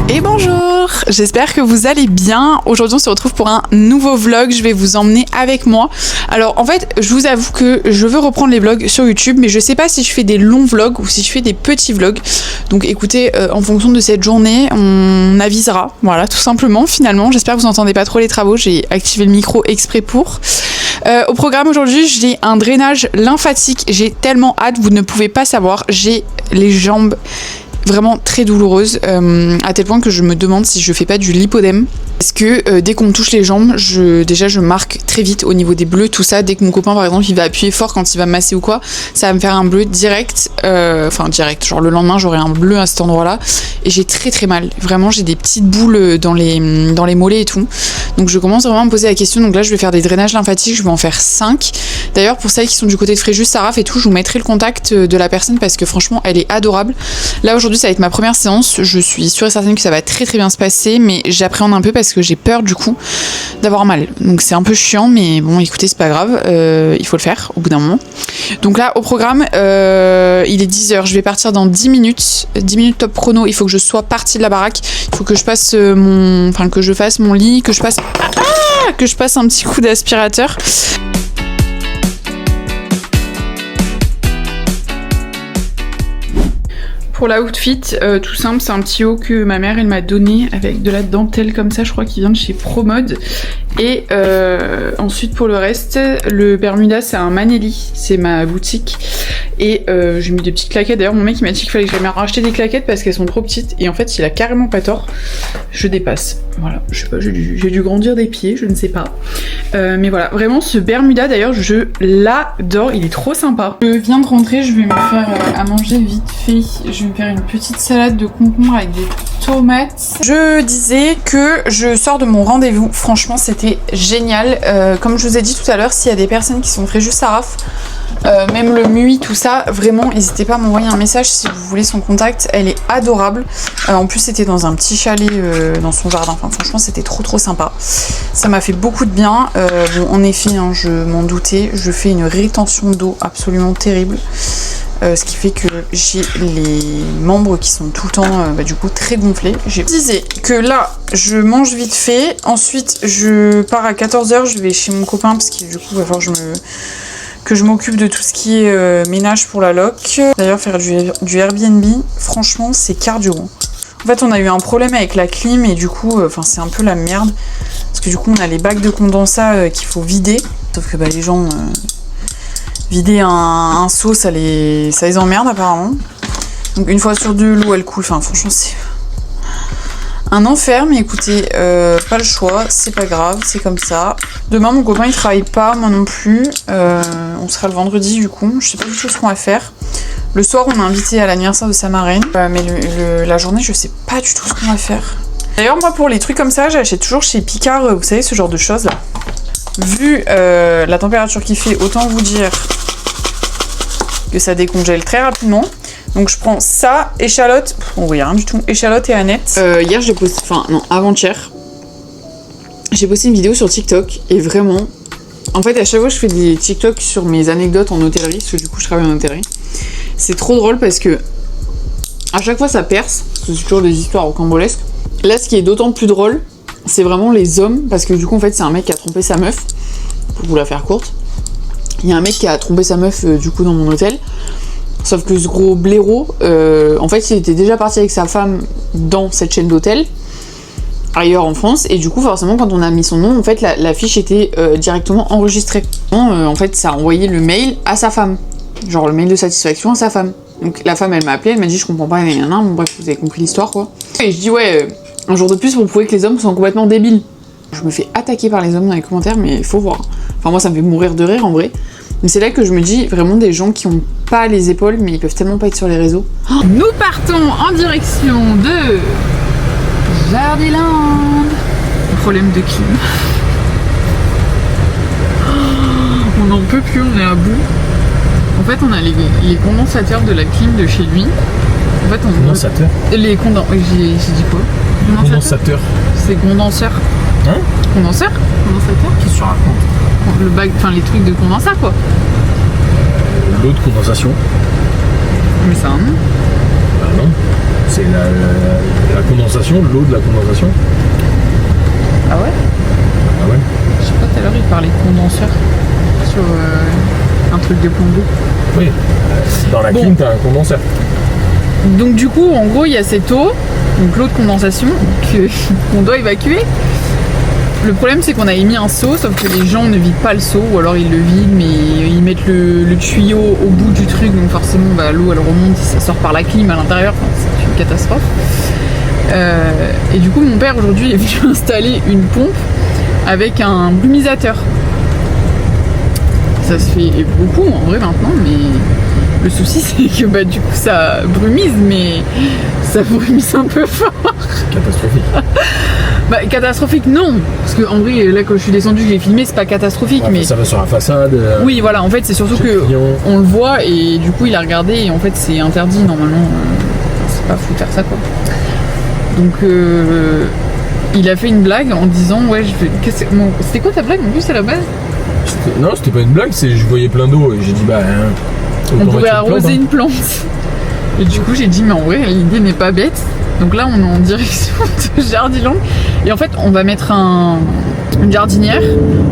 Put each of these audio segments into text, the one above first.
Et bonjour, j'espère que vous allez bien. Aujourd'hui on se retrouve pour un nouveau vlog, je vais vous emmener avec moi. Alors en fait je vous avoue que je veux reprendre les vlogs sur YouTube, mais je sais pas si je fais des longs vlogs ou si je fais des petits vlogs. Donc écoutez, en fonction de cette journée on avisera, voilà tout simplement finalement. J'espère que vous n'entendez pas trop les travaux, j'ai activé le micro exprès pour. Au programme aujourd'hui j'ai un drainage lymphatique, j'ai tellement hâte, vous ne pouvez pas savoir, j'ai les jambes vraiment très douloureuse, à tel point que je me demande si je fais pas du lipodème. Parce que dès qu'on me touche les jambes, je marque très vite au niveau des bleus, tout ça. Dès que mon copain par exemple il va appuyer fort quand il va me masser ou quoi, ça va me faire un bleu direct, direct, genre le lendemain j'aurai un bleu à cet endroit là et j'ai très très mal, vraiment j'ai des petites boules dans les mollets et tout. Donc je commence vraiment à me poser la question. Donc là je vais faire des drainages lymphatiques, je vais en faire 5. D'ailleurs pour celles qui sont du côté de Fréjus, Saraf et tout, je vous mettrai le contact de la personne parce que franchement elle est adorable. Là aujourd'hui ça va être ma première séance, je suis sûre et certaine que ça va très très bien se passer, mais j'appréhende un peu parce que j'ai peur du coup d'avoir mal. Donc c'est un peu chiant, mais bon écoutez c'est pas grave, il faut le faire au bout d'un moment. Donc là au programme il est 10h, je vais partir dans 10 minutes top chrono. Il faut que je sois partie de la baraque, il faut que je passe que je fasse mon lit, que je passe un petit coup d'aspirateur. Pour l'outfit, tout simple, c'est un petit haut que ma mère elle m'a donné avec de la dentelle comme ça, je crois qu'il vient de chez Promode. Et ensuite pour le reste, le Bermuda c'est un Manelli, c'est ma boutique. Et j'ai mis des petites claquettes, d'ailleurs mon mec il m'a dit qu'il fallait que j'aille racheter des claquettes parce qu'elles sont trop petites. Et en fait il a carrément pas tort, je dépasse. Voilà, je sais pas, j'ai dû grandir des pieds, je ne sais pas. Mais voilà, vraiment ce Bermuda d'ailleurs je l'adore, il est trop sympa. Je viens de rentrer, je vais me faire à manger vite fait. Je vais me faire une petite salade de concombre avec des tomates. Je disais que je sors de mon rendez-vous, franchement c'était génial. Comme je vous ai dit tout à l'heure, s'il y a des personnes qui sont Fréjus Saraf, même le MUI, tout ça, vraiment n'hésitez pas à m'envoyer un message si vous voulez son contact, elle est adorable. En plus c'était dans un petit chalet dans son jardin, enfin franchement c'était trop sympa, ça m'a fait beaucoup de bien. Bon en effet hein, je m'en doutais, je fais une rétention d'eau absolument terrible. Ce qui fait que j'ai les membres qui sont tout le temps du coup très gonflés. Je disais que là je mange vite fait, ensuite je pars à 14h, je vais chez mon copain parce que du coup il va falloir que je m'occupe de tout ce qui est ménage pour la loc. D'ailleurs faire du Airbnb, franchement c'est cardio. En fait on a eu un problème avec la clim et du coup c'est un peu la merde. Parce que du coup on a les bacs de condensat qu'il faut vider. Sauf que les gens... vider un seau, ça les emmerde apparemment. Donc une fois sur deux, l'eau elle coule. Enfin franchement c'est un enfer, mais écoutez, pas le choix, c'est pas grave, c'est comme ça. Demain mon copain il travaille pas, moi non plus. On sera le vendredi du coup, je sais pas du tout ce qu'on va faire. Le soir on est invité à l'anniversaire de sa marraine, mais la journée je sais pas du tout ce qu'on va faire. D'ailleurs moi pour les trucs comme ça j'achète toujours chez Picard, vous savez ce genre de choses là. Vu la température qu'il fait, autant vous dire que ça décongèle très rapidement. Donc je prends ça, échalote, on voit rien du tout, échalote et aneth. Hier j'ai posté, avant-hier, j'ai posté une vidéo sur TikTok et vraiment, en fait à chaque fois je fais des TikTok sur mes anecdotes en hôtellerie, parce que du coup je travaille en hôtellerie. C'est trop drôle parce que à chaque fois ça perce, parce que c'est toujours des histoires rocambolesques. Là ce qui est d'autant plus drôle, c'est vraiment les hommes, parce que du coup en fait c'est un mec qui a trompé sa meuf, pour vous la faire courte. Il y a un mec qui a trompé sa meuf du coup dans mon hôtel, sauf que ce gros blaireau, en fait il était déjà parti avec sa femme dans cette chaîne d'hôtel, ailleurs en France, et du coup forcément quand on a mis son nom, en fait la fiche était directement enregistrée. En fait ça a envoyé le mail à sa femme, genre le mail de satisfaction à sa femme. Donc la femme elle m'a appelé, elle m'a dit je comprends pas, bon bref vous avez compris l'histoire quoi. Et je dis ouais... un jour de plus pour prouver que les hommes sont complètement débiles. Je me fais attaquer par les hommes dans les commentaires, mais il faut voir. Enfin moi ça me fait mourir de rire en vrai. Mais c'est là que je me dis vraiment des gens qui ont pas les épaules, mais ils peuvent tellement pas être sur les réseaux. Nous partons en direction de Jardiland. Problème de clim. On n'en peut plus, on est à bout. En fait on a les condensateurs de la clim de chez lui. En fait, condensateur. J'ai dit quoi? Condensateur. C'est condenseur. Hein? Condenseur? Condensateur? Qu'est-ce que tu racontes? Les trucs de condensat quoi. l'eau de condensation. Mais c'est un nom. Bah non, c'est la condensation, l'eau de la condensation. Ah ouais? Ah ouais? Je sais pas, tout à l'heure il parlait de condenseur sur un truc de plombeau. Oui, dans la clim t'as un condenseur. Donc du coup, en gros, il y a cette eau, donc l'eau de condensation, qu'on doit évacuer. Le problème, c'est qu'on avait mis un seau, sauf que les gens ne vident pas le seau, ou alors ils le vident, mais ils mettent le tuyau au bout du truc, donc forcément, bah, l'eau, elle remonte, ça sort par la clim à l'intérieur, enfin, c'est une catastrophe. Et du coup, mon père, aujourd'hui, est venu installer une pompe avec un brumisateur. Ça se fait beaucoup, en vrai, maintenant, mais le souci, c'est que bah, du coup, ça brumise, mais ça brumise un peu fort. Catastrophique. Bah, catastrophique, non. Parce que en vrai, là, quand je suis descendue, je l'ai filmé, c'est pas catastrophique, Ouais, mais... ça va sur la façade. Oui, voilà, en fait, c'est surtout que on le voit, et du coup, il a regardé, et en fait, c'est interdit, normalement. C'est pas fou de faire ça, quoi. Donc, il a fait une blague en disant, ouais, je vais... Bon, c'était quoi ta blague, en plus, à la base? Non, c'était pas une blague, c'est je voyais plein d'eau, et j'ai dit, bah... on pourrait arroser une plante. Et du coup, j'ai dit, mais en vrai, l'idée n'est pas bête. Donc là, on est en direction de Jardiland. Et en fait, on va mettre une jardinière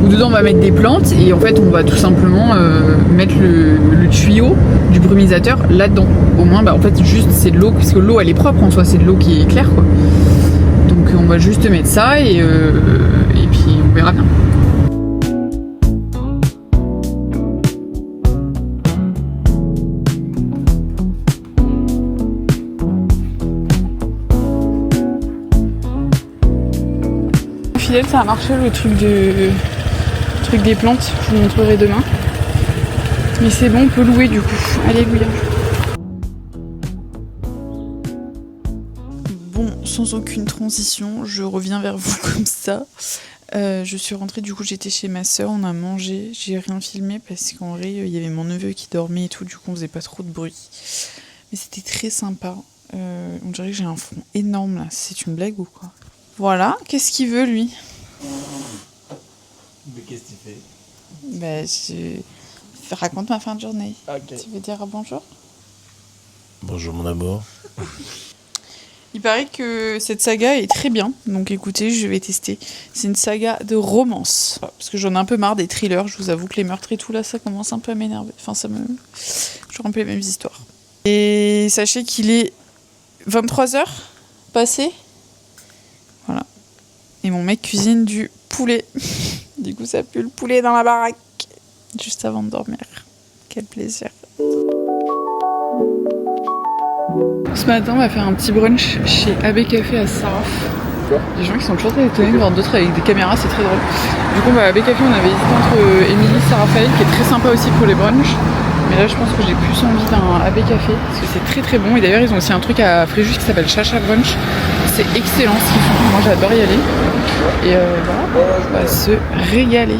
où dedans, on va mettre des plantes. Et en fait, on va tout simplement mettre le tuyau du brumisateur là-dedans. Au moins, bah, en fait, juste, c'est de l'eau. Parce que l'eau, elle est propre en soi. C'est de l'eau qui est claire, quoi. Donc, on va juste mettre ça et puis, on verra bien. Fidèle, ça a marché le truc des plantes, je vous montrerai demain. Mais c'est bon, on peut louer du coup. Alléluia. Bon, sans aucune transition, je reviens vers vous comme ça. Je suis rentrée, du coup j'étais chez ma soeur, on a mangé, j'ai rien filmé parce qu'en vrai il y avait mon neveu qui dormait et tout, du coup on faisait pas trop de bruit. Mais c'était très sympa. On dirait que j'ai un front énorme là, c'est une blague ou quoi? Voilà, qu'est-ce qu'il veut lui? Mais qu'est-ce que tu fais? Bah, raconte ma fin de journée. Okay. Tu veux dire bonjour? Bonjour mon amour. Il paraît que cette saga est très bien, donc écoutez, je vais tester. C'est une saga de romance, parce que j'en ai un peu marre des thrillers, je vous avoue que les meurtres et tout là, ça commence un peu à m'énerver. Enfin, toujours un peu les mêmes histoires. Et sachez qu'il est 23h passé. Voilà. Et mon mec cuisine du poulet. Du coup, ça pue le poulet dans la baraque. Juste avant de dormir. Quel plaisir. Ce matin, on va faire un petit brunch chez AB Café à Saraf. Les gens qui sont toujours très étonnés de voir d'autres avec des caméras, c'est très drôle. Du coup, on va à AB Café, on avait hésité entre Émilie et Sarah-Raphaël, qui est très sympa aussi pour les brunchs. Mais là, je pense que j'ai plus envie d'un AB Café, parce que c'est très très bon. Et d'ailleurs, ils ont aussi un truc à Fréjus qui s'appelle Chacha Brunch. C'est excellent ce qu'ils font. Moi, j'adore y aller. Et voilà, on va se régaler.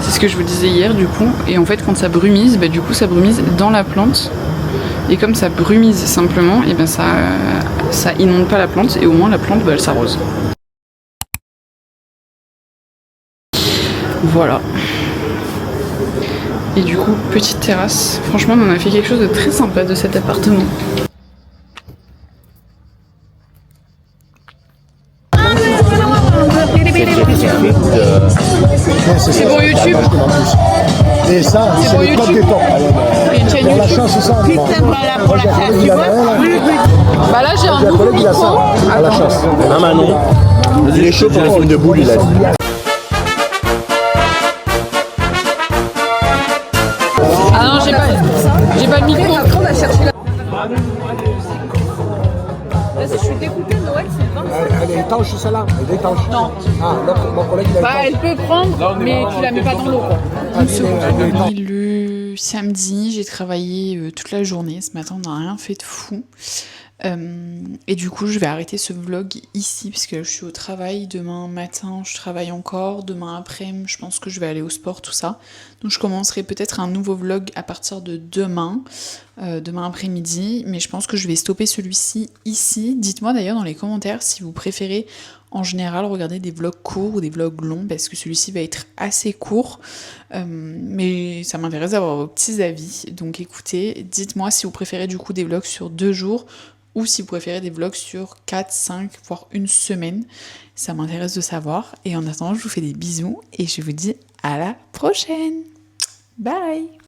C'est ce que je vous disais hier, du coup. Et en fait, quand ça brumise, bah, du coup, ça brumise dans la plante. Et comme ça brumise simplement, et ben ça inonde pas la plante. Et au moins, la plante, bah, elle s'arrose. Voilà. Et du coup, petite terrasse. Franchement, on a fait quelque chose de très sympa de cet appartement. C'est pour YouTube. Et ça, c'est le top des tops. Une chaîne Pour la YouTube. chasse, c'est ça. Pour la chasse, tu vois. Bah là, j'ai un J'ai un nouveau collègue qui a micro. ça, à la chasse. Ah Manon, Il est chaud pour faire une boule, il a dit. Ah non, j'ai pas le micro. Je suis dégoûtée, Noël, c'est le 25. Elle est étanche, celle-là. Elle est étanche. Non. Ah, l'autre, mon collègue, il a Bah, étanche. elle peut prendre, mais tu la mets pas dans l'eau, quoi. Elle est étanche. Le samedi, j'ai travaillé toute la journée. Ce matin, on n'a rien fait de fou. Et du coup, je vais arrêter ce vlog ici, parce que là, je suis au travail. Demain matin, je travaille encore. Demain après-midi, je pense que je vais aller au sport, tout ça. Donc, je commencerai peut-être un nouveau vlog à partir de demain, demain après-midi. Mais je pense que je vais stopper celui-ci ici. Dites-moi d'ailleurs dans les commentaires si vous préférez en général regarder des vlogs courts ou des vlogs longs parce que celui-ci va être assez court. Mais ça m'intéresse d'avoir vos petits avis. Donc écoutez, dites-moi si vous préférez du coup des vlogs sur 2 jours ou si vous préférez des vlogs sur 4, 5, voire une semaine. Ça m'intéresse de savoir. Et en attendant, je vous fais des bisous et je vous dis à la prochaine. Bye!